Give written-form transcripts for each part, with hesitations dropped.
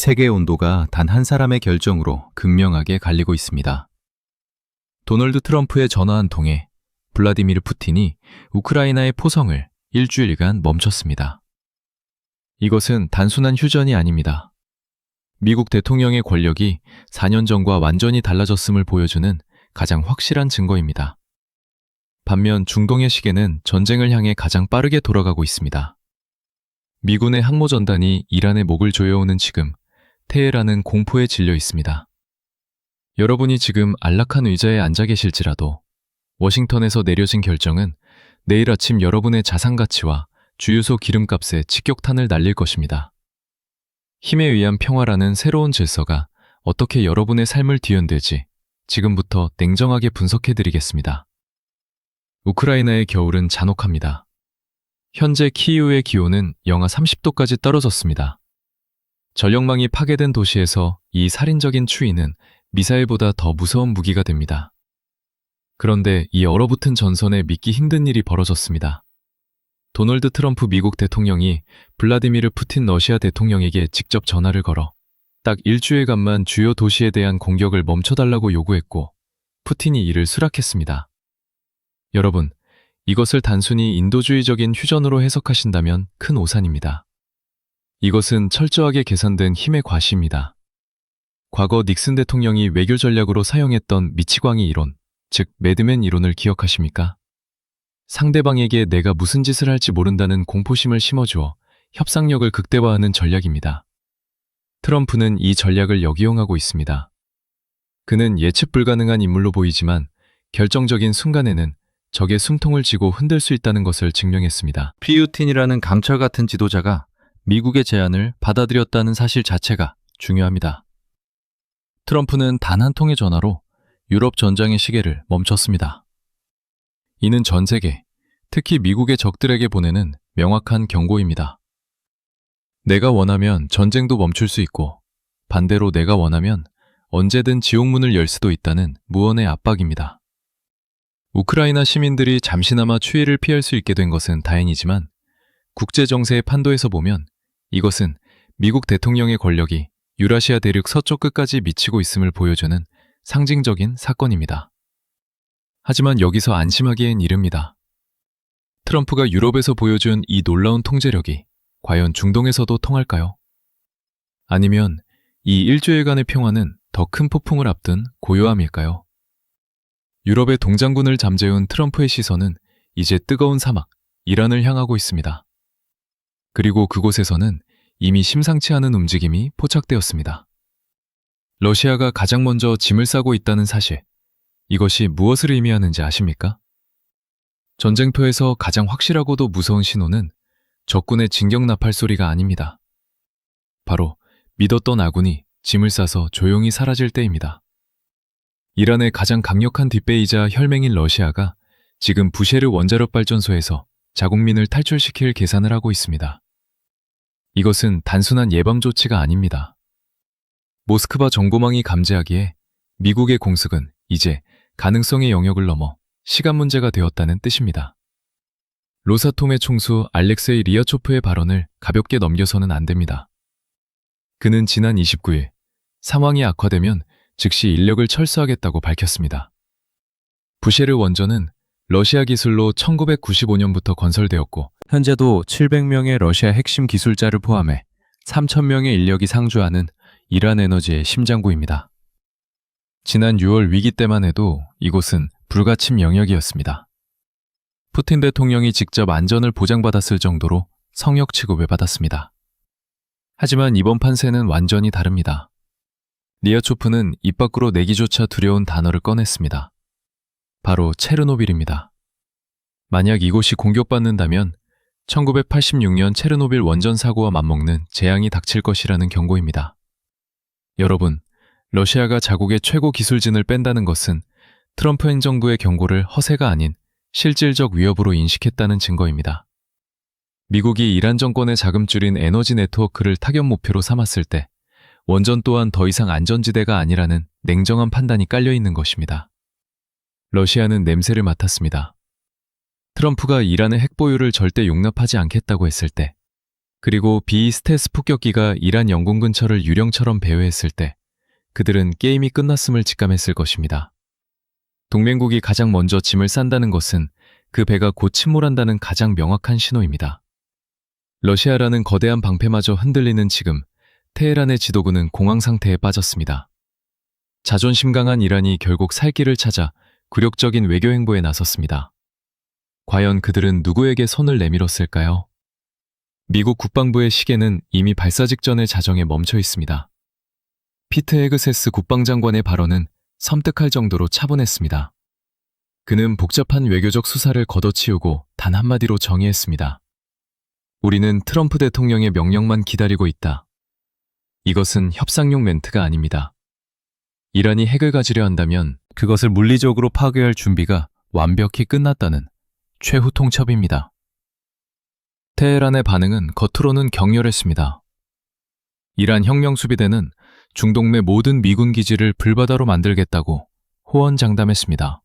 세계 온도가 단 한 사람의 결정으로 극명하게 갈리고 있습니다. 도널드 트럼프의 전화 한 통에 블라디미르 푸틴이 우크라이나의 포성을 일주일간 멈췄습니다. 이것은 단순한 휴전이 아닙니다. 미국 대통령의 권력이 4년 전과 완전히 달라졌음을 보여주는 가장 확실한 증거입니다. 반면 중동의 시계는 전쟁을 향해 가장 빠르게 돌아가고 있습니다. 미군의 항모전단이 이란의 목을 조여오는 지금 테헤란은 공포에 질려 있습니다. 여러분이 지금 안락한 의자에 앉아 계실지라도 워싱턴에서 내려진 결정은 내일 아침 여러분의 자산 가치와 주유소 기름값에 직격탄을 날릴 것입니다. 힘에 의한 평화라는 새로운 질서가 어떻게 여러분의 삶을 뒤흔들지 지금부터 냉정하게 분석해드리겠습니다. 우크라이나의 겨울은 잔혹합니다. 현재 키이우의 기온은 영하 30도까지 떨어졌습니다. 전력망이 파괴된 도시에서 이 살인적인 추위는 미사일보다 더 무서운 무기가 됩니다. 그런데 이 얼어붙은 전선에 믿기 힘든 일이 벌어졌습니다. 도널드 트럼프 미국 대통령이 블라디미르 푸틴 러시아 대통령에게 직접 전화를 걸어 딱 일주일간만 주요 도시에 대한 공격을 멈춰달라고 요구했고 푸틴이 이를 수락했습니다. 여러분, 이것을 단순히 인도주의적인 휴전으로 해석하신다면 큰 오산입니다. 이것은 철저하게 계산된 힘의 과시입니다. 과거 닉슨 대통령이 외교 전략으로 사용했던 미치광이 이론, 즉 매드맨 이론을 기억하십니까? 상대방에게 내가 무슨 짓을 할지 모른다는 공포심을 심어주어 협상력을 극대화하는 전략입니다. 트럼프는 이 전략을 역이용하고 있습니다. 그는 예측 불가능한 인물로 보이지만 결정적인 순간에는 적의 숨통을 쥐고 흔들 수 있다는 것을 증명했습니다. 피우틴이라는 강철 같은 지도자가 미국의 제안을 받아들였다는 사실 자체가 중요합니다. 트럼프는 단 한 통의 전화로 유럽 전장의 시계를 멈췄습니다. 이는 전 세계, 특히 미국의 적들에게 보내는 명확한 경고입니다. 내가 원하면 전쟁도 멈출 수 있고 반대로 내가 원하면 언제든 지옥문을 열 수도 있다는 무언의 압박입니다. 우크라이나 시민들이 잠시나마 추위를 피할 수 있게 된 것은 다행이지만 국제 정세의 판도에서 보면 이것은 미국 대통령의 권력이 유라시아 대륙 서쪽 끝까지 미치고 있음을 보여주는 상징적인 사건입니다. 하지만 여기서 안심하기엔 이릅니다. 트럼프가 유럽에서 보여준 이 놀라운 통제력이 과연 중동에서도 통할까요? 아니면 이 일주일간의 평화는 더 큰 폭풍을 앞둔 고요함일까요? 유럽의 동장군을 잠재운 트럼프의 시선은 이제 뜨거운 사막, 이란을 향하고 있습니다. 그리고 그곳에서는 이미 심상치 않은 움직임이 포착되었습니다. 러시아가 가장 먼저 짐을 싸고 있다는 사실, 이것이 무엇을 의미하는지 아십니까? 전쟁터에서 가장 확실하고도 무서운 신호는 적군의 진격 나팔 소리가 아닙니다. 바로 믿었던 아군이 짐을 싸서 조용히 사라질 때입니다. 이란의 가장 강력한 뒷배이자 혈맹인 러시아가 지금 부셰르 원자력 발전소에서 자국민을 탈출시킬 계산을 하고 있습니다. 이것은 단순한 예방 조치가 아닙니다. 모스크바 정보망이 감지하기에 미국의 공습은 이제 가능성의 영역을 넘어 시간 문제가 되었다는 뜻입니다. 로사톰의 총수 알렉세이 리아초프의 발언을 가볍게 넘겨서는 안 됩니다. 그는 지난 29일 상황이 악화되면 즉시 인력을 철수하겠다고 밝혔습니다. 부셰르 원전은 러시아 기술로 1995년부터 건설되었고 현재도 700명의 러시아 핵심 기술자를 포함해 3,000명의 인력이 상주하는 이란 에너지의 심장부입니다. 지난 6월 위기 때만 해도 이곳은 불가침 영역이었습니다. 푸틴 대통령이 직접 안전을 보장받았을 정도로 성역 취급을 받았습니다. 하지만 이번 판세는 완전히 다릅니다. 리아초프는 입 밖으로 내기조차 두려운 단어를 꺼냈습니다. 바로 체르노빌입니다. 만약 이곳이 공격받는다면 1986년 체르노빌 원전 사고와 맞먹는 재앙이 닥칠 것이라는 경고입니다. 여러분, 러시아가 자국의 최고 기술진을 뺀다는 것은 트럼프 행정부의 경고를 허세가 아닌 실질적 위협으로 인식했다는 증거입니다. 미국이 이란 정권의 자금줄인 에너지 네트워크를 타격 목표로 삼았을 때 원전 또한 더 이상 안전지대가 아니라는 냉정한 판단이 깔려 있는 것입니다. 러시아는 냄새를 맡았습니다. 트럼프가 이란의 핵 보유를 절대 용납하지 않겠다고 했을 때 그리고 B-스텔스 폭격기가 이란 영공 근처를 유령처럼 배회했을 때 그들은 게임이 끝났음을 직감했을 것입니다. 동맹국이 가장 먼저 짐을 싼다는 것은 그 배가 곧 침몰한다는 가장 명확한 신호입니다. 러시아라는 거대한 방패마저 흔들리는 지금 테헤란의 지도부는 공황 상태에 빠졌습니다. 자존심 강한 이란이 결국 살 길을 찾아 굴욕적인 외교 행보에 나섰습니다. 과연 그들은 누구에게 손을 내밀었을까요? 미국 국방부의 시계는 이미 발사 직전의 자정에 멈춰 있습니다. 피트 헤그세스 국방장관의 발언은 섬뜩할 정도로 차분했습니다. 그는 복잡한 외교적 수사를 걷어치우고 단 한마디로 정의했습니다. 우리는 트럼프 대통령의 명령만 기다리고 있다. 이것은 협상용 멘트가 아닙니다. 이란이 핵을 가지려 한다면 그것을 물리적으로 파괴할 준비가 완벽히 끝났다는 최후 통첩입니다. 테헤란의 반응은 겉으로는 격렬했습니다. 이란 혁명수비대는 중동 내 모든 미군 기지를 불바다로 만들겠다고 호언장담했습니다.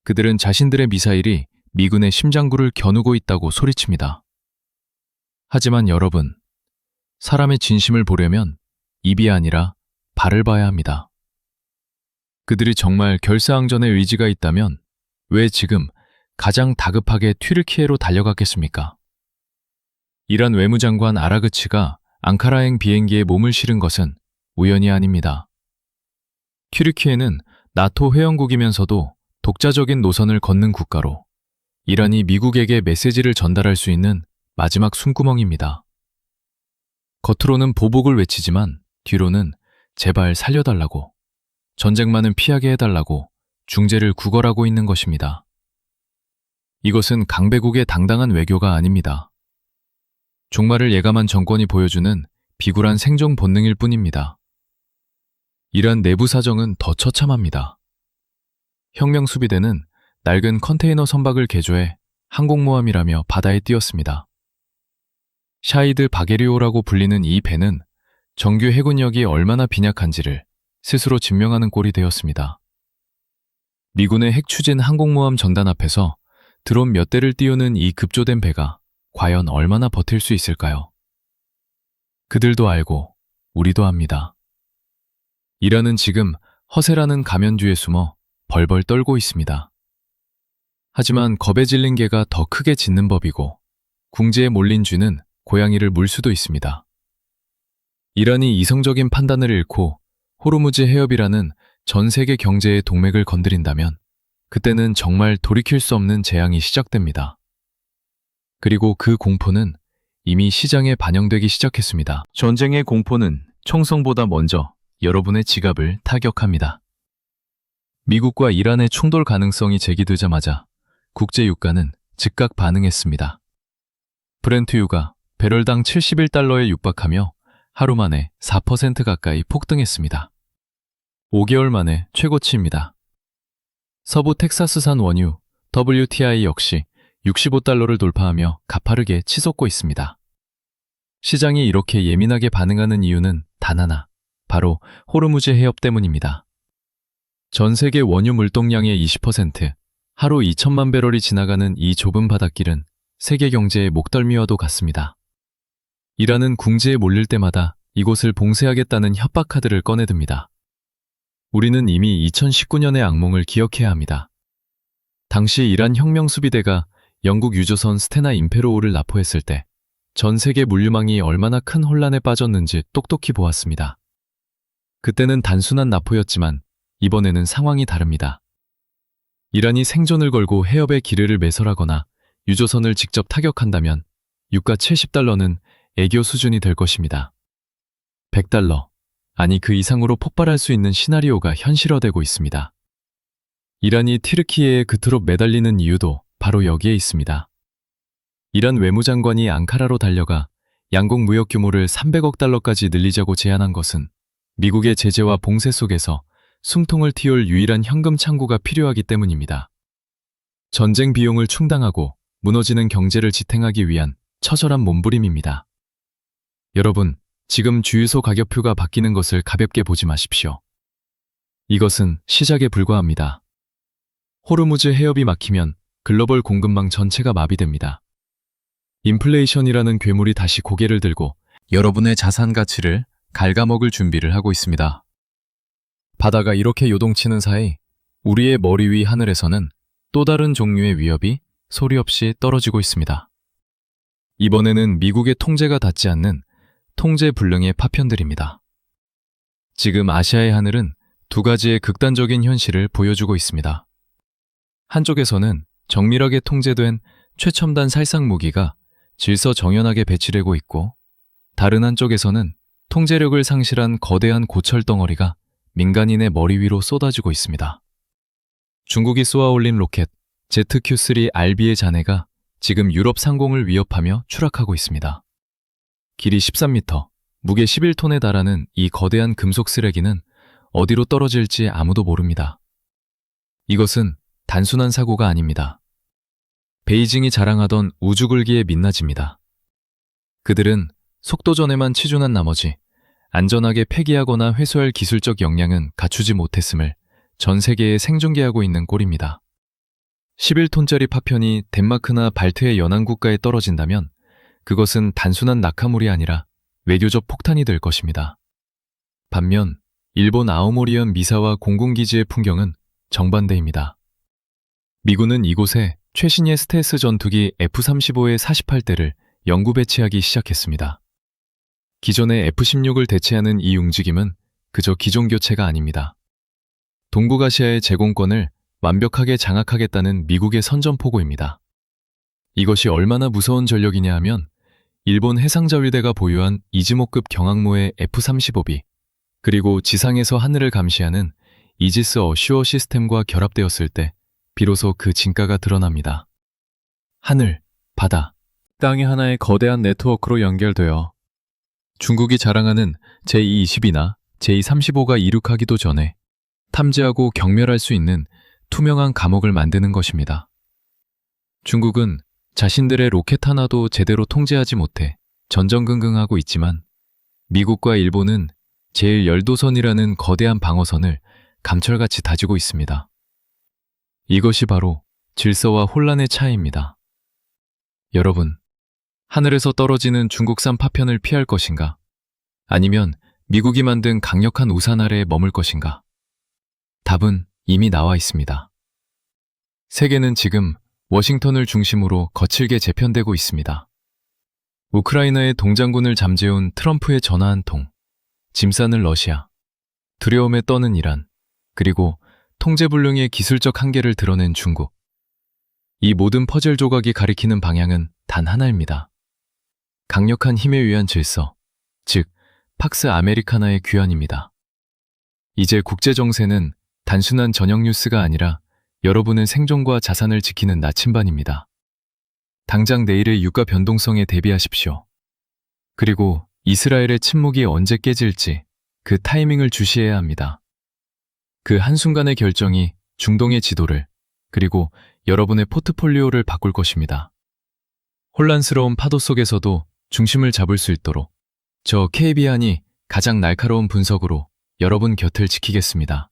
그들은 자신들의 미사일이 미군의 심장구를 겨누고 있다고 소리칩니다. 하지만 여러분, 사람의 진심을 보려면 입이 아니라 발을 봐야 합니다. 그들이 정말 결사항전의 의지가 있다면 왜 지금 가장 다급하게 튀르키예로 달려갔겠습니까? 이란 외무장관 아라그치가 앙카라행 비행기에 몸을 실은 것은 우연이 아닙니다. 튀르키예는 나토 회원국이면서도 독자적인 노선을 걷는 국가로 이란이 미국에게 메시지를 전달할 수 있는 마지막 숨구멍입니다. 겉으로는 보복을 외치지만 뒤로는 제발 살려달라고, 전쟁만은 피하게 해달라고 중재를 구걸하고 있는 것입니다. 이것은 강대국의 당당한 외교가 아닙니다. 종말을 예감한 정권이 보여주는 비굴한 생존 본능일 뿐입니다. 이란 내부 사정은 더 처참합니다. 혁명수비대는 낡은 컨테이너 선박을 개조해 항공모함이라며 바다에 띄웠습니다. 샤이드 바게리오라고 불리는 이 배는 정규 해군력이 얼마나 빈약한지를 스스로 증명하는 꼴이 되었습니다. 미군의 핵추진 항공모함 전단 앞에서 드론 몇 대를 띄우는 이 급조된 배가 과연 얼마나 버틸 수 있을까요? 그들도 알고 우리도 압니다. 이란은 지금 허세라는 가면 뒤에 숨어 벌벌 떨고 있습니다. 하지만 겁에 질린 개가 더 크게 짖는 법이고 궁지에 몰린 쥐는 고양이를 물 수도 있습니다. 이란이 이성적인 판단을 잃고 호르무즈 해협이라는 전 세계 경제의 동맥을 건드린다면 그때는 정말 돌이킬 수 없는 재앙이 시작됩니다. 그리고 그 공포는 이미 시장에 반영되기 시작했습니다. 전쟁의 공포는 총성보다 먼저 여러분의 지갑을 타격합니다. 미국과 이란의 충돌 가능성이 제기되자마자 국제유가는 즉각 반응했습니다. 브렌트유가 배럴당 71달러에 육박하며 하루 만에 4% 가까이 폭등했습니다. 5개월 만에 최고치입니다. 서부 텍사스산 원유 WTI 역시 65달러를 돌파하며 가파르게 치솟고 있습니다. 시장이 이렇게 예민하게 반응하는 이유는 단 하나, 바로 호르무즈 해협 때문입니다. 전 세계 원유 물동량의 20%, 하루 2천만 배럴이 지나가는 이 좁은 바닷길은 세계 경제의 목덜미와도 같습니다. 이란은 궁지에 몰릴 때마다 이곳을 봉쇄하겠다는 협박 카드를 꺼내듭니다. 우리는 이미 2019년의 악몽을 기억해야 합니다. 당시 이란 혁명수비대가 영국 유조선 스테나 임페로우를 납포했을 때 전 세계 물류망이 얼마나 큰 혼란에 빠졌는지 똑똑히 보았습니다. 그때는 단순한 납포였지만 이번에는 상황이 다릅니다. 이란이 생존을 걸고 해협에 기뢰를 매설하거나 유조선을 직접 타격한다면 유가 70달러는 애교 수준이 될 것입니다. 100달러, 아니 그 이상으로 폭발할 수 있는 시나리오가 현실화되고 있습니다. 이란이 튀르키예에 그토록 매달리는 이유도 바로 여기에 있습니다. 이란 외무장관이 앙카라로 달려가 양국 무역 규모를 300억 달러까지 늘리자고 제안한 것은 미국의 제재와 봉쇄 속에서 숨통을 틔울 유일한 현금 창구가 필요하기 때문입니다. 전쟁 비용을 충당하고 무너지는 경제를 지탱하기 위한 처절한 몸부림입니다. 여러분, 지금 주유소 가격표가 바뀌는 것을 가볍게 보지 마십시오. 이것은 시작에 불과합니다. 호르무즈 해협이 막히면 글로벌 공급망 전체가 마비됩니다. 인플레이션이라는 괴물이 다시 고개를 들고 여러분의 자산 가치를 갉아먹을 준비를 하고 있습니다. 바다가 이렇게 요동치는 사이 우리의 머리 위 하늘에서는 또 다른 종류의 위협이 소리 없이 떨어지고 있습니다. 이번에는 미국의 통제가 닿지 않는 통제 불능의 파편들입니다. 지금 아시아의 하늘은 두 가지의 극단적인 현실을 보여주고 있습니다. 한쪽에서는 정밀하게 통제된 최첨단 살상 무기가 질서정연하게 배치되고 있고, 다른 한쪽에서는 통제력을 상실한 거대한 고철 덩어리가 민간인의 머리 위로 쏟아지고 있습니다. 중국이 쏘아 올린 로켓 ZQ-3RB의 잔해가 지금 유럽 상공을 위협하며 추락하고 있습니다. 길이 13m, 무게 11톤에 달하는 이 거대한 금속 쓰레기는 어디로 떨어질지 아무도 모릅니다. 이것은 단순한 사고가 아닙니다. 베이징이 자랑하던 우주굴기의 민낯입니다. 그들은 속도전에만 치중한 나머지 안전하게 폐기하거나 회수할 기술적 역량은 갖추지 못했음을 전 세계에 생중계하고 있는 꼴입니다. 11톤짜리 파편이 덴마크나 발트의 연안 국가에 떨어진다면 그것은 단순한 낙하물이 아니라 외교적 폭탄이 될 것입니다. 반면 일본 아오모리현 미사와 공군기지의 풍경은 정반대입니다. 미군은 이곳에 최신의 스텔스 전투기 F-35의 48대를 영구 배치하기 시작했습니다. 기존의 F-16을 대체하는 이 움직임은 그저 기종 교체가 아닙니다. 동북아시아의 제공권을 완벽하게 장악하겠다는 미국의 선전포고입니다. 이것이 얼마나 무서운 전력이냐 하면 일본 해상자위대가 보유한 이즈모급 경항모의 F-35B, 그리고 지상에서 하늘을 감시하는 이지스 어슈어 시스템과 결합되었을 때 비로소 그 진가가 드러납니다. 하늘, 바다, 땅이 하나의 거대한 네트워크로 연결되어 중국이 자랑하는 제220이나 제235가 이륙하기도 전에 탐지하고 경멸할 수 있는 투명한 감옥을 만드는 것입니다. 중국은 자신들의 로켓 하나도 제대로 통제하지 못해 전전긍긍하고 있지만 미국과 일본은 제1열도선이라는 거대한 방어선을 감철같이 다지고 있습니다. 이것이 바로 질서와 혼란의 차이입니다. 여러분, 하늘에서 떨어지는 중국산 파편을 피할 것인가? 아니면 미국이 만든 강력한 우산 아래에 머물 것인가? 답은 이미 나와 있습니다. 세계는 지금 워싱턴을 중심으로 거칠게 재편되고 있습니다. 우크라이나의 동장군을 잠재운 트럼프의 전화 한 통, 짐 싸는 러시아, 두려움에 떠는 이란, 그리고 통제불능의 기술적 한계를 드러낸 중국. 이 모든 퍼즐 조각이 가리키는 방향은 단 하나입니다. 강력한 힘에 의한 질서, 즉 팍스 아메리카나의 귀환입니다. 이제 국제정세는 단순한 저녁 뉴스가 아니라 여러분의 생존과 자산을 지키는 나침반입니다. 당장 내일의 유가 변동성에 대비하십시오. 그리고 이스라엘의 침묵이 언제 깨질지 그 타이밍을 주시해야 합니다. 그 한순간의 결정이 중동의 지도를, 그리고 여러분의 포트폴리오를 바꿀 것입니다. 혼란스러운 파도 속에서도 중심을 잡을 수 있도록 저 KB안이 가장 날카로운 분석으로 여러분 곁을 지키겠습니다.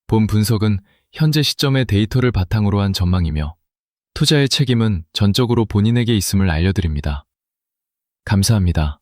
본 분석은 현재 시점의 데이터를 바탕으로 한 전망이며 투자의 책임은 전적으로 본인에게 있음을 알려드립니다. 감사합니다.